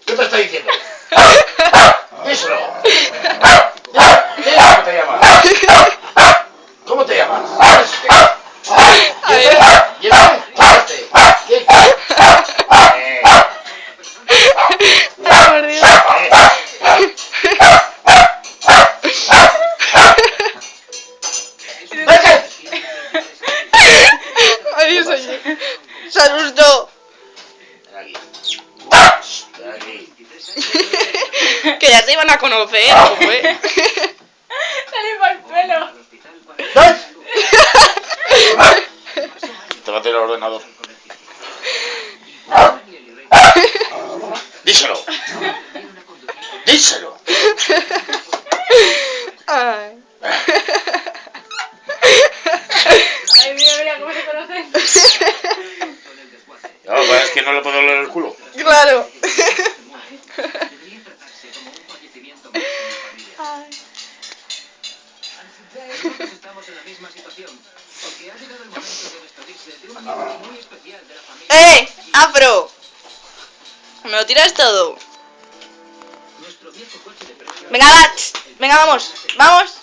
¿Qué te estoy diciendo? Díselo. Dile cómo te llamas. ¿Cómo te llamas? Ay, soy... Se asustó. Ven aquí. Que ya se iban a conocer, güey. Dale por el pelo. Te va a hacer el ordenador. Díselo. Díselo. Ay. Ay, mira, mira cómo se conocen. No, pues es que no le puedo oler el culo. Claro. Ay. Estamos en la misma situación, porque ha llegado el momento de despedirse de un miembro muy especial de la familia. ¡Afro! ¿Me lo tiras todo? Nuestro viejo coche de presión. Venga, va. Venga, vamos. Vamos.